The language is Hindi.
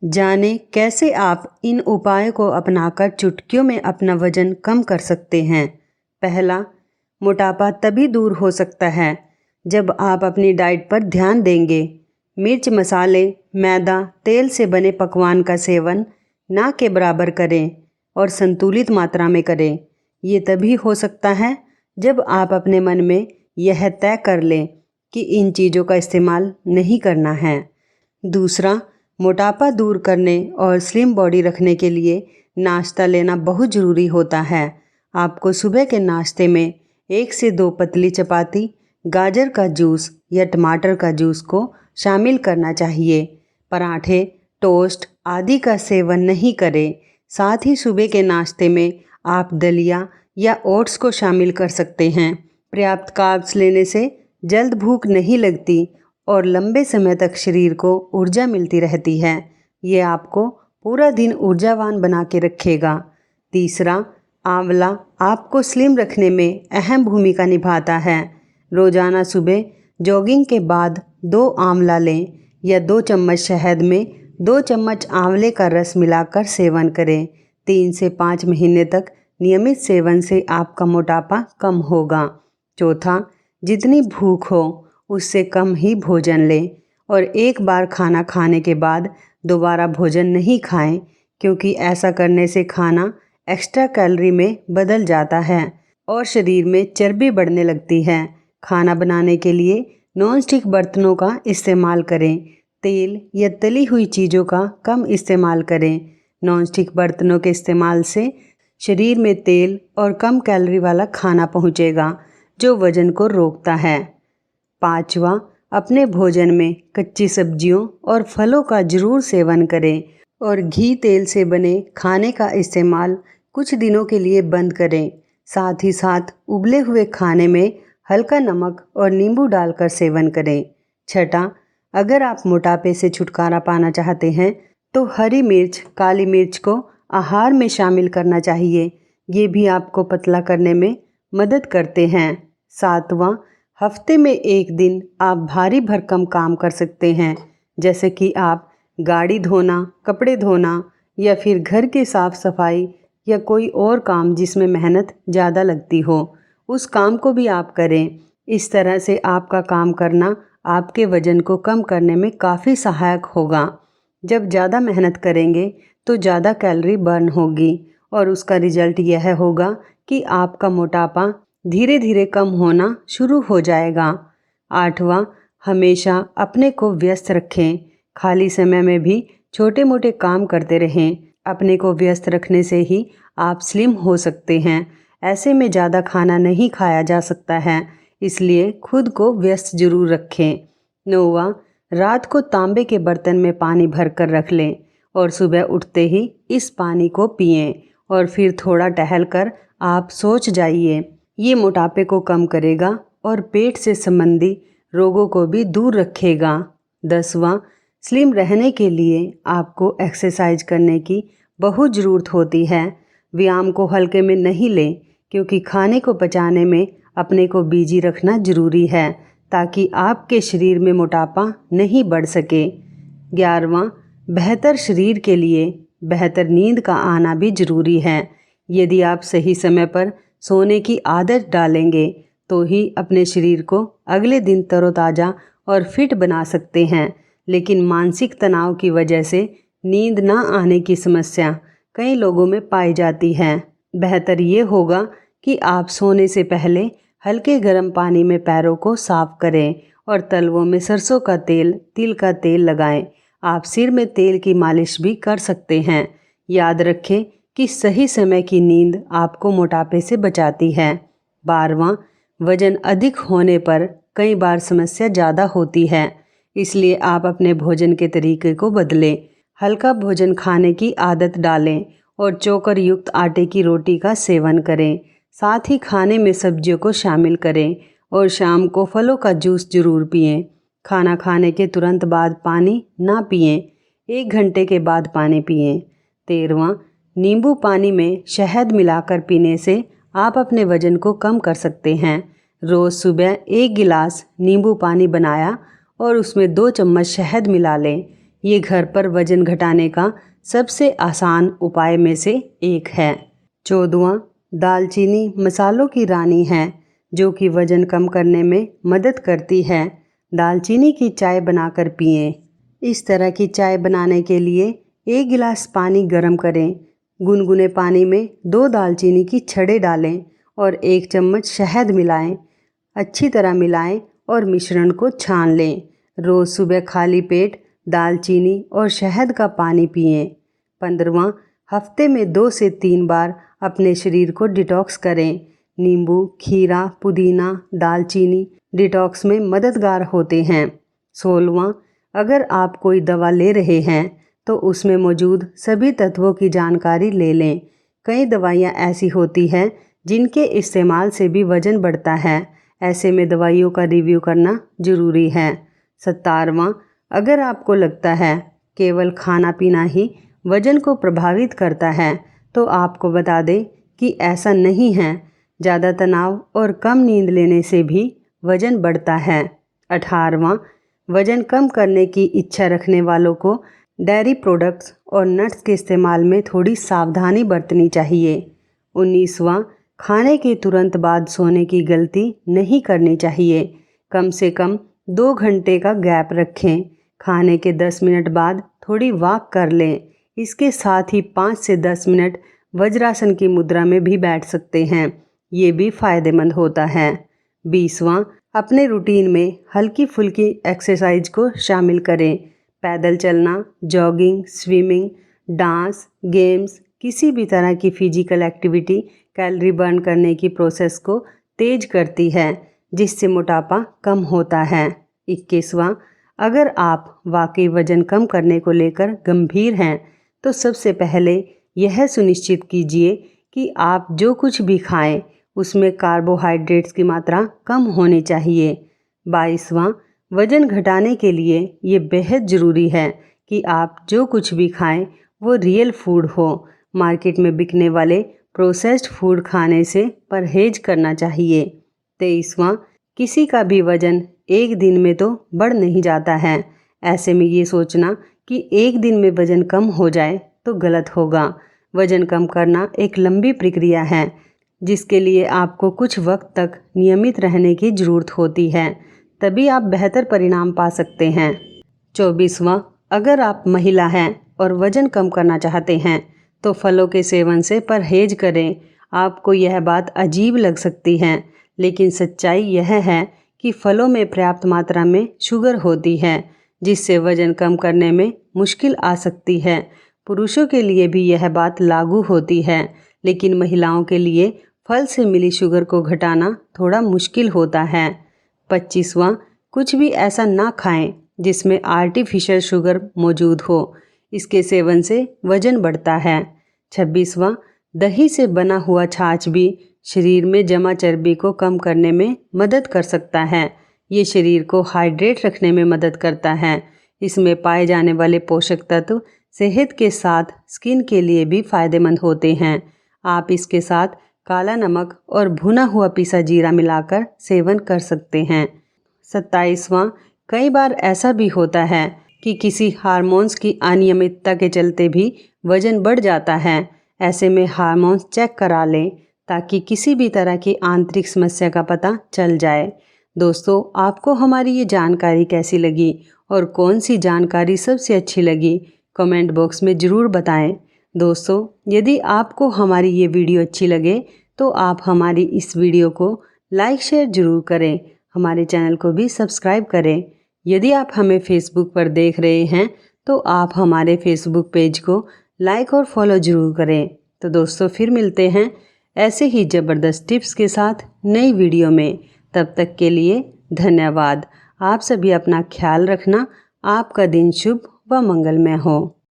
जानें कैसे आप इन उपायों को अपनाकर चुटकियों में अपना वजन कम कर सकते हैं। पहला, मोटापा तभी दूर हो सकता है जब आप अपनी डाइट पर ध्यान देंगे। मिर्च, मसाले, मैदा, तेल से बने पकवान का सेवन ना के बराबर करें और संतुलित मात्रा में करें। ये तभी हो सकता है जब आप अपने मन में यह तय कर लें कि इन चीज़ों का इस्तेमाल नहीं करना है। दूसरा, मोटापा दूर करने और स्लिम बॉडी रखने के लिए नाश्ता लेना बहुत ज़रूरी होता है। आपको सुबह के नाश्ते में 1 से 2 पतली चपाती, गाजर का जूस या टमाटर का जूस को शामिल करना चाहिए। पराठे, टोस्ट आदि का सेवन नहीं करें। साथ ही सुबह के नाश्ते में आप दलिया या ओट्स को शामिल कर सकते हैं। पर्याप्त कार्ब्स लेने से जल्द भूख नहीं लगती और लंबे समय तक शरीर को ऊर्जा मिलती रहती है। ये आपको पूरा दिन ऊर्जावान बना के रखेगा। तीसरा, आंवला आपको स्लिम रखने में अहम भूमिका निभाता है। रोज़ाना सुबह जॉगिंग के बाद 2 आंवला लें या 2 चम्मच शहद में 2 चम्मच आंवले का रस मिलाकर सेवन करें। 3 से 5 महीने तक नियमित सेवन से आपका मोटापा कम होगा। चौथा, जितनी भूख हो उससे कम ही भोजन लें और एक बार खाना खाने के बाद दोबारा भोजन नहीं खाएं, क्योंकि ऐसा करने से खाना एक्स्ट्रा कैलोरी में बदल जाता है और शरीर में चर्बी बढ़ने लगती है। खाना बनाने के लिए नॉन स्टिक बर्तनों का इस्तेमाल करें। तेल या तली हुई चीज़ों का कम इस्तेमाल करें। नॉन स्टिक बर्तनों के इस्तेमाल से शरीर में तेल और कम कैलोरी वाला खाना पहुँचेगा, जो वजन को रोकता है। पाँचवा, अपने भोजन में कच्ची सब्जियों और फलों का जरूर सेवन करें और घी तेल से बने खाने का इस्तेमाल कुछ दिनों के लिए बंद करें। साथ ही साथ उबले हुए खाने में हल्का नमक और नींबू डालकर सेवन करें। छठा, अगर आप मोटापे से छुटकारा पाना चाहते हैं तो हरी मिर्च, काली मिर्च को आहार में शामिल करना चाहिए। ये भी आपको पतला करने में मदद करते हैं। सातवां, हफ्ते में 1 दिन आप भारी भरकम काम कर सकते हैं, जैसे कि आप गाड़ी धोना, कपड़े धोना या फिर घर की साफ सफाई या कोई और काम जिसमें मेहनत ज़्यादा लगती हो, उस काम को भी आप करें। इस तरह से आपका काम करना आपके वज़न को कम करने में काफ़ी सहायक होगा। जब ज़्यादा मेहनत करेंगे तो ज़्यादा कैलोरी बर्न होगी और उसका रिजल्ट यह होगा कि आपका मोटापा धीरे धीरे कम होना शुरू हो जाएगा। आठवां, हमेशा अपने को व्यस्त रखें। खाली समय में भी छोटे मोटे काम करते रहें। अपने को व्यस्त रखने से ही आप स्लिम हो सकते हैं। ऐसे में ज़्यादा खाना नहीं खाया जा सकता है, इसलिए खुद को व्यस्त जरूर रखें। नौवां, रात को तांबे के बर्तन में पानी भर कर रख लें और सुबह उठते ही इस पानी को पिएं और फिर थोड़ा टहल कर आप सोच जाइए। ये मोटापे को कम करेगा और पेट से संबंधी रोगों को भी दूर रखेगा। 10वां, स्लिम रहने के लिए आपको एक्सरसाइज करने की बहुत ज़रूरत होती है। व्यायाम को हल्के में नहीं लें, क्योंकि खाने को पचाने में अपने को बिजी रखना ज़रूरी है, ताकि आपके शरीर में मोटापा नहीं बढ़ सके। 11वां, बेहतर शरीर के लिए बेहतर नींद का आना भी ज़रूरी है। यदि आप सही समय पर सोने की आदत डालेंगे तो ही अपने शरीर को अगले दिन तरोताज़ा और फिट बना सकते हैं। लेकिन मानसिक तनाव की वजह से नींद ना आने की समस्या कई लोगों में पाई जाती है। बेहतर ये होगा कि आप सोने से पहले हल्के गर्म पानी में पैरों को साफ करें और तलवों में सरसों का तेल, तिल का तेल लगाएं। आप सिर में तेल की मालिश भी कर सकते हैं। याद रखें कि सही समय की नींद आपको मोटापे से बचाती है। 12वां, वजन अधिक होने पर कई बार समस्या ज़्यादा होती है, इसलिए आप अपने भोजन के तरीके को बदलें। हल्का भोजन खाने की आदत डालें और चोकर युक्त आटे की रोटी का सेवन करें। साथ ही खाने में सब्जियों को शामिल करें और शाम को फलों का जूस जरूर पिएं। खाना खाने के तुरंत बाद पानी ना पिएं, 1 घंटे के बाद पानी पिएं। 13वां, नींबू पानी में शहद मिलाकर पीने से आप अपने वजन को कम कर सकते हैं। रोज़ सुबह 1 गिलास नींबू पानी बनाया और उसमें 2 चम्मच शहद मिला लें। ये घर पर वजन घटाने का सबसे आसान उपाय में से एक है। 14वां, दालचीनी मसालों की रानी है जो कि वजन कम करने में मदद करती है। दालचीनी की चाय बनाकर पिएं। इस तरह की चाय बनाने के लिए 1 गिलास पानी गर्म करें। गुनगुने पानी में 2 दालचीनी की छड़ें डालें और 1 चम्मच शहद मिलाएं। अच्छी तरह मिलाएं और मिश्रण को छान लें। रोज़ सुबह खाली पेट दालचीनी और शहद का पानी पिएं। 15वां, हफ्ते में 2 से 3 बार अपने शरीर को डिटॉक्स करें। नींबू, खीरा, पुदीना, दालचीनी डिटॉक्स में मददगार होते हैं। 16वां, अगर आप कोई दवा ले रहे हैं तो उसमें मौजूद सभी तत्वों की जानकारी ले लें। कई दवाइयाँ ऐसी होती हैं जिनके इस्तेमाल से भी वज़न बढ़ता है। ऐसे में दवाइयों का रिव्यू करना ज़रूरी है। 17वां, अगर आपको लगता है केवल खाना पीना ही वज़न को प्रभावित करता है तो आपको बता दें कि ऐसा नहीं है। ज़्यादा तनाव और कम नींद लेने से भी वज़न बढ़ता है। 18वां, वज़न कम करने की इच्छा रखने वालों को डेयरी प्रोडक्ट्स और नट्स के इस्तेमाल में थोड़ी सावधानी बरतनी चाहिए। 19वां, खाने के तुरंत बाद सोने की गलती नहीं करनी चाहिए। कम से कम 2 घंटे का गैप रखें। खाने के 10 मिनट बाद थोड़ी वॉक कर लें। इसके साथ ही 5 से 10 मिनट वज्रासन की मुद्रा में भी बैठ सकते हैं। ये भी फ़ायदेमंद होता है। 20वां, अपने रूटीन में हल्की फुल्की एक्सरसाइज को शामिल करें। पैदल चलना, जॉगिंग, स्विमिंग, डांस, गेम्स, किसी भी तरह की फिजिकल एक्टिविटी कैलोरी बर्न करने की प्रोसेस को तेज करती है जिससे मोटापा कम होता है। 21वां, अगर आप वाकई वज़न कम करने को लेकर गंभीर हैं तो सबसे पहले यह सुनिश्चित कीजिए कि आप जो कुछ भी खाएं उसमें कार्बोहाइड्रेट्स की मात्रा कम होनी चाहिए। 22वां, वज़न घटाने के लिए ये बेहद ज़रूरी है कि आप जो कुछ भी खाएं वो रियल फूड हो। मार्केट में बिकने वाले प्रोसेस्ड फूड खाने से परहेज़ करना चाहिए। 23वां, किसी का भी वज़न एक दिन में तो बढ़ नहीं जाता है। ऐसे में ये सोचना कि एक दिन में वज़न कम हो जाए तो गलत होगा। वज़न कम करना एक लंबी प्रक्रिया है जिसके लिए आपको कुछ वक्त तक नियमित रहने की ज़रूरत होती है, तभी आप बेहतर परिणाम पा सकते हैं। 24वां, अगर आप महिला हैं और वज़न कम करना चाहते हैं तो फलों के सेवन से परहेज करें। आपको यह बात अजीब लग सकती है लेकिन सच्चाई यह है कि फलों में पर्याप्त मात्रा में शुगर होती है जिससे वज़न कम करने में मुश्किल आ सकती है। पुरुषों के लिए भी यह बात लागू होती है लेकिन महिलाओं के लिए फल से मिली शुगर को घटाना थोड़ा मुश्किल होता है। 25वां, कुछ भी ऐसा ना खाएं जिसमें आर्टिफिशियल शुगर मौजूद हो। इसके सेवन से वज़न बढ़ता है। 26वां, दही से बना हुआ छाछ भी शरीर में जमा चर्बी को कम करने में मदद कर सकता है। ये शरीर को हाइड्रेट रखने में मदद करता है। इसमें पाए जाने वाले पोषक तत्व सेहत के साथ स्किन के लिए भी फ़ायदेमंद होते हैं। आप इसके साथ काला नमक और भुना हुआ पिसा जीरा मिलाकर सेवन कर सकते हैं। 27वां, कई बार ऐसा भी होता है कि किसी हार्मोन्स की अनियमितता के चलते भी वज़न बढ़ जाता है। ऐसे में हार्मोन्स चेक करा लें ताकि किसी भी तरह की आंतरिक समस्या का पता चल जाए। दोस्तों, आपको हमारी ये जानकारी कैसी लगी और कौन सी जानकारी सबसे अच्छी लगी, कमेंट बॉक्स में ज़रूर बताएं। दोस्तों, यदि आपको हमारी ये वीडियो अच्छी लगे तो आप हमारी इस वीडियो को लाइक शेयर ज़रूर करें। हमारे चैनल को भी सब्सक्राइब करें। यदि आप हमें फेसबुक पर देख रहे हैं तो आप हमारे फेसबुक पेज को लाइक और फॉलो ज़रूर करें। तो दोस्तों, फिर मिलते हैं ऐसे ही ज़बरदस्त टिप्स के साथ नई वीडियो में। तब तक के लिए धन्यवाद। आप सभी अपना ख्याल रखना। आपका दिन शुभ व मंगलमय हो।